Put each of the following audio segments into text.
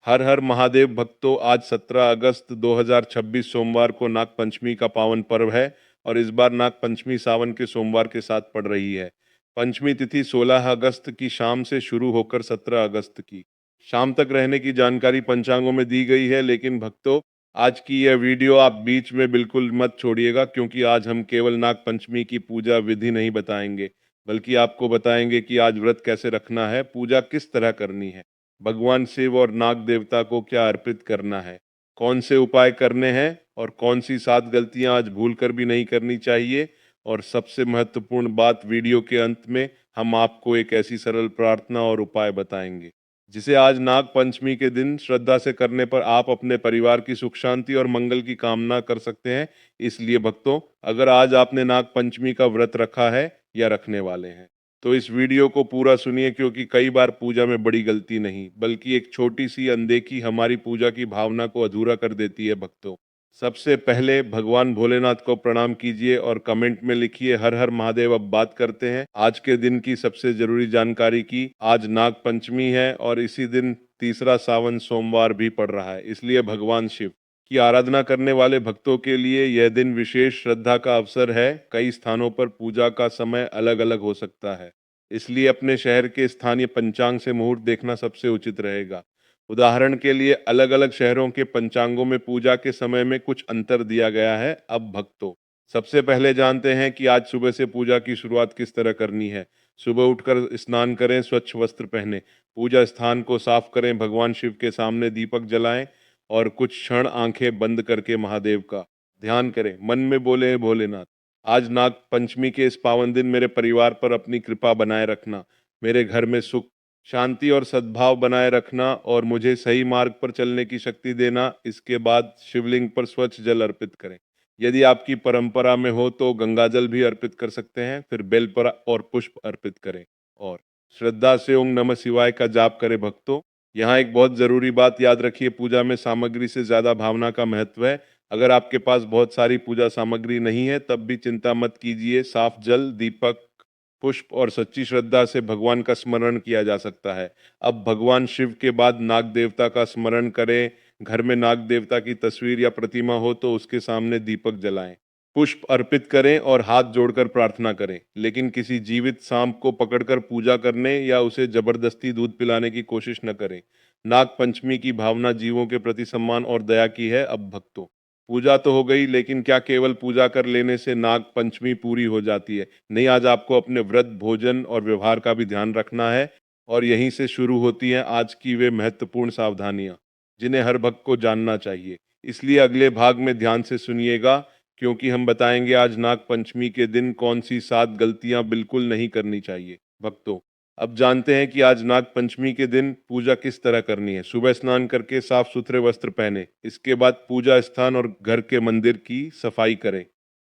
हर हर महादेव भक्तों, आज 17 अगस्त 2026 सोमवार को नाग पंचमी का पावन पर्व है और इस बार नाग पंचमी सावन के सोमवार के साथ पड़ रही है। पंचमी तिथि 16 अगस्त की शाम से शुरू होकर 17 अगस्त की शाम तक रहने की जानकारी पंचांगों में दी गई है, लेकिन भक्तों, आज की यह वीडियो आप बीच में बिल्कुल मत छोड़िएगा, क्योंकि आज हम केवल नाग पंचमी की पूजा विधि नहीं बताएंगे, बल्कि आपको बताएंगे कि आज व्रत कैसे रखना है, पूजा किस तरह करनी है, भगवान शिव और नाग देवता को क्या अर्पित करना है, कौन से उपाय करने हैं और कौन सी 7 गलतियां आज भूल कर भी नहीं करनी चाहिए। और सबसे महत्वपूर्ण बात, वीडियो के अंत में हम आपको एक ऐसी सरल प्रार्थना और उपाय बताएंगे जिसे आज नाग पंचमी के दिन श्रद्धा से करने पर आप अपने परिवार की सुख शांति और मंगल की कामना कर सकते हैं। इसलिए भक्तों, अगर आज आपने नाग पंचमी का व्रत रखा है या रखने वाले हैं तो इस वीडियो को पूरा सुनिए, क्योंकि कई बार पूजा में बड़ी गलती नहीं बल्कि एक छोटी सी अनदेखी हमारी पूजा की भावना को अधूरा कर देती है। भक्तों, सबसे पहले भगवान भोलेनाथ को प्रणाम कीजिए और कमेंट में लिखिए हर हर महादेव। अब बात करते हैं आज के दिन की सबसे जरूरी जानकारी की। आज नाग पंचमी है और इसी दिन तीसरा सावन सोमवार भी पड़ रहा है, इसलिए भगवान शिव की आराधना करने वाले भक्तों के लिए यह दिन विशेष श्रद्धा का अवसर है। कई स्थानों पर पूजा का समय अलग अलग हो सकता है, इसलिए अपने शहर के स्थानीय पंचांग से मुहूर्त देखना सबसे उचित रहेगा। उदाहरण के लिए अलग अलग शहरों के पंचांगों में पूजा के समय में कुछ अंतर दिया गया है। अब भक्तों, सबसे पहले जानते हैं कि आज सुबह से पूजा की शुरुआत किस तरह करनी है। सुबह उठकर स्नान करें, स्वच्छ वस्त्र पहने, पूजा स्थान को साफ करें, भगवान शिव के सामने दीपक जलाएं और कुछ क्षण आंखें बंद करके महादेव का ध्यान करें। मन में बोले, भोलेनाथ, आज नाग पंचमी के इस पावन दिन मेरे परिवार पर अपनी कृपा बनाए रखना, मेरे घर में सुख शांति और सद्भाव बनाए रखना और मुझे सही मार्ग पर चलने की शक्ति देना। इसके बाद शिवलिंग पर स्वच्छ जल अर्पित करें। यदि आपकी परंपरा में हो तो गंगा जल भी अर्पित कर सकते हैं। फिर बेलपत्र और पुष्प अर्पित करें और श्रद्धा से ओम नमः शिवाय का जाप करें। भक्तों, यहाँ एक बहुत जरूरी बात याद रखिए, पूजा में सामग्री से ज्यादा भावना का महत्व है। अगर आपके पास बहुत सारी पूजा सामग्री नहीं है तब भी चिंता मत कीजिए, साफ जल, दीपक, पुष्प और सच्ची श्रद्धा से भगवान का स्मरण किया जा सकता है। अब भगवान शिव के बाद नाग देवता का स्मरण करें। घर में नाग देवता की तस्वीर या प्रतिमा हो तो उसके सामने दीपक जलाएं, पुष्प अर्पित करें और हाथ जोड़कर प्रार्थना करें, लेकिन किसी जीवित सांप को पकड़कर पूजा करने या उसे जबरदस्ती दूध पिलाने की कोशिश न करें। नाग पंचमी की भावना जीवों के प्रति सम्मान और दया की है। अब भक्तों, पूजा तो हो गई, लेकिन क्या केवल पूजा कर लेने से नाग पंचमी पूरी हो जाती है? नहीं, आज आपको अपने व्रत, भोजन और व्यवहार का भी ध्यान रखना है और यहीं से शुरू होती हैं आज की वे महत्वपूर्ण सावधानियां जिन्हें हर भक्त को जानना चाहिए। इसलिए अगले भाग में ध्यान से सुनिएगा, क्योंकि हम बताएंगे आज नाग पंचमी के दिन कौन सी 7 गलतियां बिल्कुल नहीं करनी चाहिए। भक्तों, अब जानते हैं कि आज नाग पंचमी के दिन पूजा किस तरह करनी है। सुबह स्नान करके साफ सुथरे वस्त्र पहने, इसके बाद पूजा स्थान और घर के मंदिर की सफाई करें,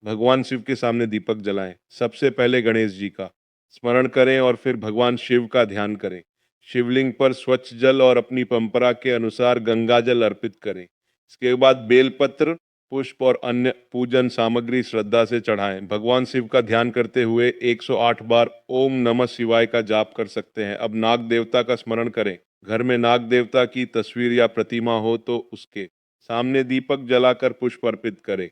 भगवान शिव के सामने दीपक जलाएं, सबसे पहले गणेश जी का स्मरण करें और फिर भगवान शिव का ध्यान करें। शिवलिंग पर स्वच्छ जल और अपनी परंपरा के अनुसार गंगा जल अर्पित करें। इसके बाद बेलपत्र, पुष्प और अन्य पूजन सामग्री श्रद्धा से चढ़ाएं। भगवान शिव का ध्यान करते हुए 108 बार ओम नमः शिवाय का जाप कर सकते हैं। अब नाग देवता का स्मरण करें। घर में नाग देवता की तस्वीर या प्रतिमा हो तो उसके सामने दीपक जलाकर पुष्प अर्पित करें।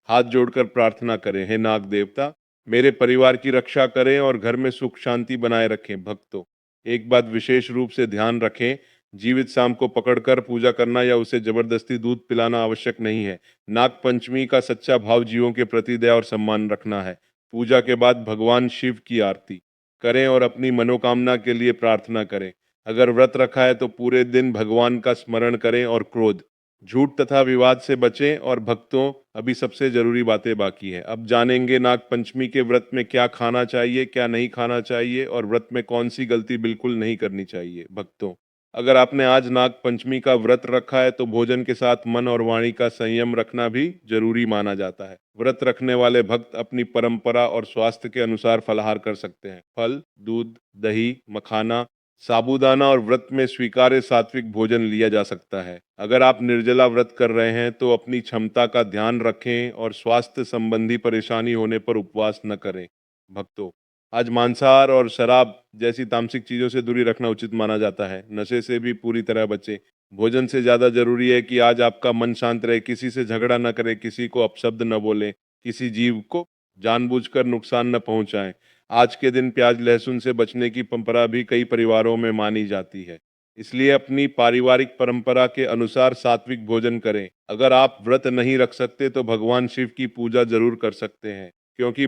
हाथ जोड़कर प्रार्थना करें, हे नाग देवता, मेरे परिवार की रक्षा करें और घर में सुख शांति बनाए रखें। भक्तों, एक बात विशेष रूप से ध्यान रखें, जीवित सांप को पकड़कर पूजा करना या उसे जबरदस्ती दूध पिलाना आवश्यक नहीं है। नाग पंचमी का सच्चा भाव जीवों के प्रति दया और सम्मान रखना है। पूजा के बाद भगवान शिव की आरती करें और अपनी मनोकामना के लिए प्रार्थना करें। अगर व्रत रखा है तो पूरे दिन भगवान का स्मरण करें और क्रोध, झूठ तथा विवाद से बचें। और भक्तों, अभी सबसे जरूरी बातें बाकी हैं। अब जानेंगे नाग पंचमी के व्रत में क्या खाना चाहिए, क्या नहीं खाना चाहिए और व्रत में कौन सी गलती बिल्कुल नहीं करनी चाहिए। भक्तों, अगर आपने आज नाग पंचमी का व्रत रखा है तो भोजन के साथ मन और वाणी का संयम रखना भी जरूरी माना जाता है। व्रत रखने वाले भक्त अपनी परंपरा और स्वास्थ्य के अनुसार फलाहार कर सकते हैं। फल, दूध, दही, मखाना, साबूदाना और व्रत में स्वीकार्य सात्विक भोजन लिया जा सकता है। अगर आप निर्जला व्रत कर रहे हैं तो अपनी क्षमता का ध्यान रखें और स्वास्थ्य संबंधी परेशानी होने पर उपवास न करें। भक्तों, आज मांसाहार और शराब जैसी तामसिक चीजों से दूरी रखना उचित माना जाता है। नशे से भी पूरी तरह बचें। भोजन से ज़्यादा ज़रूरी है कि आज आपका मन शांत रहे, किसी से झगड़ा ना करें, किसी को अपशब्द न बोलें, किसी जीव को जानबूझकर नुकसान न पहुंचाएं। आज के दिन प्याज लहसुन से बचने की परंपरा भी कई परिवारों में मानी जाती है। इसलिए अपनी पारिवारिक परंपरा के अनुसार सात्विक भोजन करें। अगर आप व्रत नहीं रख सकते तो भगवान शिव की पूजा जरूर कर सकते हैं, क्योंकि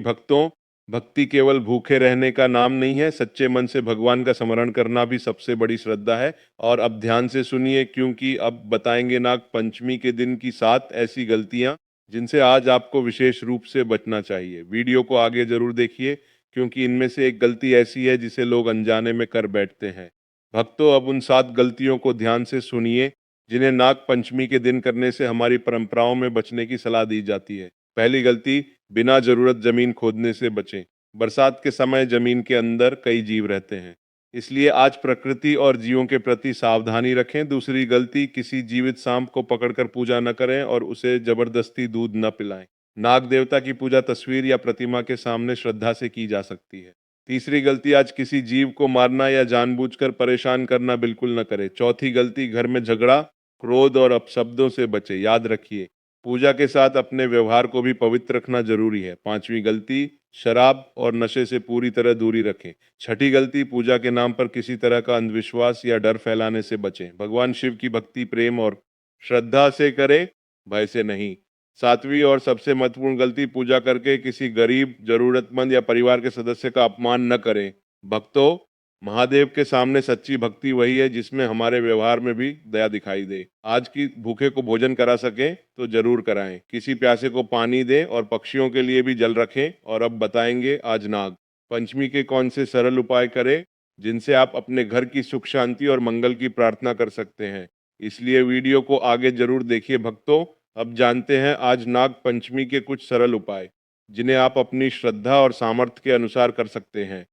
भक्ति केवल भूखे रहने का नाम नहीं है, सच्चे मन से भगवान का स्मरण करना भी सबसे बड़ी श्रद्धा है। और अब ध्यान से सुनिए, क्योंकि अब बताएंगे नाग पंचमी के दिन की 7 ऐसी गलतियां जिनसे आज आपको विशेष रूप से बचना चाहिए। वीडियो को आगे जरूर देखिए, क्योंकि इनमें से एक गलती ऐसी है जिसे लोग अनजाने में कर बैठते हैं। भक्तों, अब उन 7 गलतियों को ध्यान से सुनिए जिन्हें नाग पंचमी के दिन करने से हमारी परंपराओं में बचने की सलाह दी जाती है। पहली गलती, बिना जरूरत जमीन खोदने से बचें। बरसात के समय जमीन के अंदर कई जीव रहते हैं, इसलिए आज प्रकृति और जीवों के प्रति सावधानी रखें। दूसरी गलती, किसी जीवित सांप को पकड़कर पूजा न करें और उसे जबरदस्ती दूध न पिलाएं। नाग देवता की पूजा तस्वीर या प्रतिमा के सामने श्रद्धा से की जा सकती है। तीसरी गलती, आज किसी जीव को मारना या जानबूझकर परेशान करना बिल्कुल न करें। चौथी गलती, घर में झगड़ा, क्रोध और अपशब्दों से बचे। याद रखिए, पूजा के साथ अपने व्यवहार को भी पवित्र रखना जरूरी है। पांचवी गलती, शराब और नशे से पूरी तरह दूरी रखें। छठी गलती, पूजा के नाम पर किसी तरह का अंधविश्वास या डर फैलाने से बचें। भगवान शिव की भक्ति प्रेम और श्रद्धा से करें, भय से नहीं। सातवीं और सबसे महत्वपूर्ण गलती, पूजा करके किसी गरीब, जरूरतमंद या परिवार के सदस्य का अपमान न करें। भक्तों, महादेव के सामने सच्ची भक्ति वही है जिसमें हमारे व्यवहार में भी दया दिखाई दे। आज की भूखे को भोजन करा सकें तो जरूर कराएं, किसी प्यासे को पानी दें और पक्षियों के लिए भी जल रखें। और अब बताएंगे आज नाग पंचमी के कौन से सरल उपाय करें जिनसे आप अपने घर की सुख शांति और मंगल की प्रार्थना कर सकते हैं। इसलिए वीडियो को आगे जरूर देखिए। भक्तों, अब जानते हैं आज नाग पंचमी के कुछ सरल उपाय जिन्हें आप अपनी श्रद्धा और सामर्थ्य के अनुसार कर सकते हैं।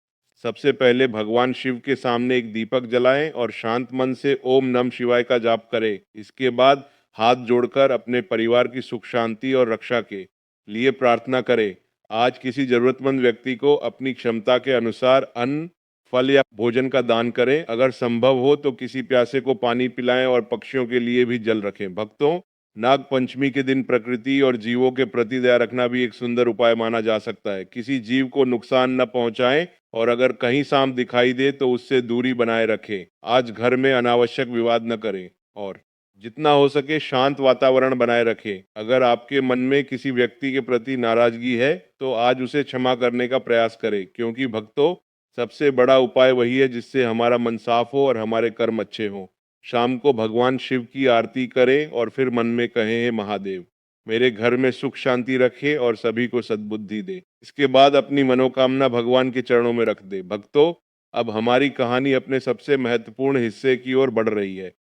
सबसे पहले भगवान शिव के सामने एक दीपक जलाएं और शांत मन से ओम नमः शिवाय का जाप करें। इसके बाद हाथ जोड़कर अपने परिवार की सुख शांति और रक्षा के लिए प्रार्थना करें। आज किसी जरूरतमंद व्यक्ति को अपनी क्षमता के अनुसार अन्न, फल या भोजन का दान करें। अगर संभव हो तो किसी प्यासे को पानी पिलाएं और पक्षियों के लिए भी जल रखें। भक्तों, नाग पंचमी के दिन प्रकृति और जीवों के प्रति दया रखना भी एक सुंदर उपाय माना जा सकता है। किसी जीव को नुकसान न पहुंचाएं और अगर कहीं सांप दिखाई दे तो उससे दूरी बनाए रखें। आज घर में अनावश्यक विवाद न करें और जितना हो सके शांत वातावरण बनाए रखें। अगर आपके मन में किसी व्यक्ति के प्रति नाराजगी है तो आज उसे क्षमा करने का प्रयास करें, क्योंकि भक्तों, सबसे बड़ा उपाय वही है जिससे हमारा मन साफ हो और हमारे कर्म अच्छे हों। शाम को भगवान शिव की आरती करें और फिर मन में कहें, हे महादेव, मेरे घर में सुख शांति रखे और सभी को सद्बुद्धि दे। इसके बाद अपनी मनोकामना भगवान के चरणों में रख दे। भक्तों, अब हमारी कहानी अपने सबसे महत्वपूर्ण हिस्से की ओर बढ़ रही है।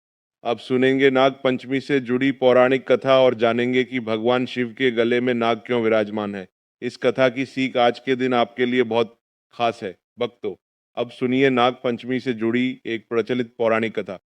अब सुनेंगे नाग पंचमी से जुड़ी पौराणिक कथा और जानेंगे कि भगवान शिव के गले में नाग क्यों विराजमान है। इस कथा की सीख आज के दिन आपके लिए बहुत खास है। भक्तों, अब सुनिए नाग पंचमी से जुड़ी एक प्रचलित पौराणिक कथा।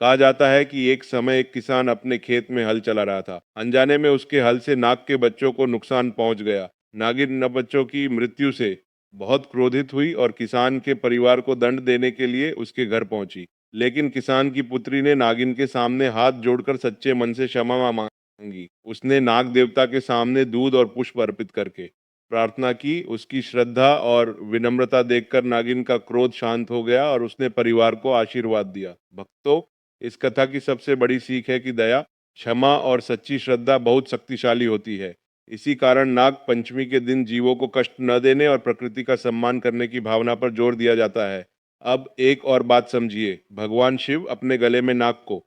कहा जाता है कि एक समय एक किसान अपने खेत में हल चला रहा था। अनजाने में उसके हल से नाग के बच्चों को नुकसान पहुंच गया। नागिन न बच्चों की मृत्यु से बहुत क्रोधित हुई और किसान के परिवार को दंड देने के लिए उसके घर पहुंची। लेकिन किसान की पुत्री ने नागिन के सामने हाथ जोड़कर सच्चे मन से क्षमा मांगी। उसने नाग देवता के सामने दूध और पुष्प अर्पित करके प्रार्थना की। उसकी श्रद्धा और विनम्रता देखकर नागिन का क्रोध शांत हो गया और उसने परिवार को आशीर्वाद दिया। भक्तों, इस कथा की सबसे बड़ी सीख है कि दया, क्षमा और सच्ची श्रद्धा बहुत शक्तिशाली होती है। इसी कारण नाग पंचमी के दिन जीवों को कष्ट न देने और प्रकृति का सम्मान करने की भावना पर जोर दिया जाता है। अब एक और बात समझिए, भगवान शिव अपने गले में नाग को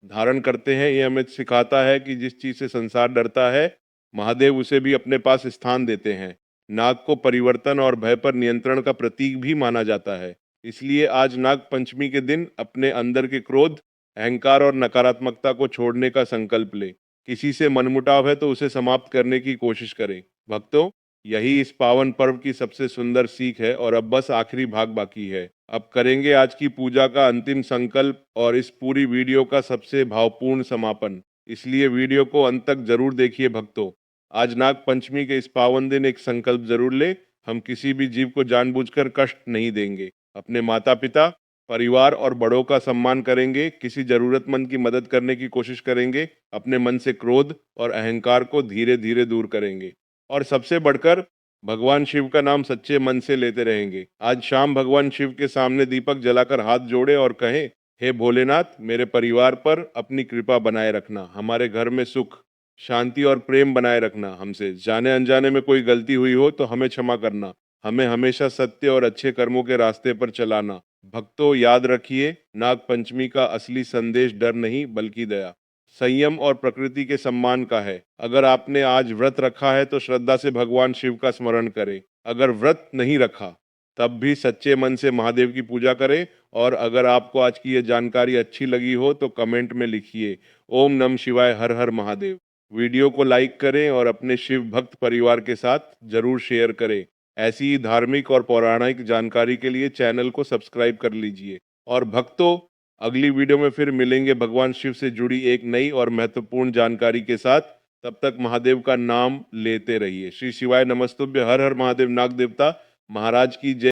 धारण करते हैं। ये हमें सिखाता है कि जिस चीज से संसार डरता है, महादेव उसे भी अपने पास स्थान देते हैं। नाग को परिवर्तन और भय पर नियंत्रण का प्रतीक भी माना जाता है। इसलिए आज नाग पंचमी के दिन अपने अंदर के क्रोध, अहंकार और नकारात्मकता को छोड़ने का संकल्प ले। किसी से मनमुटाव है तो उसे समाप्त करने की कोशिश करें। भक्तों, यही इस पावन पर्व की सबसे सुंदर सीख है। और अब बस आखिरी भाग बाकी है। अब करेंगे आज की पूजा का अंतिम संकल्प और इस पूरी वीडियो का सबसे भावपूर्ण समापन। इसलिए वीडियो को अंत तक जरूर देखिए। भक्तों, आज नाग पंचमी के इस पावन दिन एक संकल्प जरूर ले। हम किसी भी जीव को जानबूझकर कष्ट नहीं देंगे। अपने माता पिता, परिवार और बड़ों का सम्मान करेंगे, किसी जरूरतमंद की मदद करने की कोशिश करेंगे, अपने मन से क्रोध और अहंकार को धीरे धीरे दूर करेंगे और सबसे बढ़कर भगवान शिव का नाम सच्चे मन से लेते रहेंगे। आज शाम भगवान शिव के सामने दीपक जलाकर हाथ जोड़े और कहें, हे भोलेनाथ, मेरे परिवार पर अपनी कृपा बनाए रखना, हमारे घर में सुख, शांति और प्रेम बनाए रखना, हमसे जाने अनजाने में कोई गलती हुई हो तो हमें क्षमा करना, हमें हमेशा सत्य और अच्छे कर्मों के रास्ते पर चलाना। भक्तों, याद रखिए, नाग पंचमी का असली संदेश डर नहीं बल्कि दया, संयम और प्रकृति के सम्मान का है। अगर आपने आज व्रत रखा है तो श्रद्धा से भगवान शिव का स्मरण करें। अगर व्रत नहीं रखा तब भी सच्चे मन से महादेव की पूजा करें। और अगर आपको आज की ये जानकारी अच्छी लगी हो तो कमेंट में लिखिए ओम नमः शिवाय, हर हर महादेव। वीडियो को लाइक करें और अपने शिव भक्त परिवार के साथ जरूर शेयर करें। ऐसी ही धार्मिक और पौराणिक जानकारी के लिए चैनल को सब्सक्राइब कर लीजिए। और भक्तों, अगली वीडियो में फिर मिलेंगे भगवान शिव से जुड़ी एक नई और महत्वपूर्ण जानकारी के साथ। तब तक महादेव का नाम लेते रहिए। श्री शिवाय नमस्तुभ्य, हर हर महादेव। नाग देवता महाराज की जय।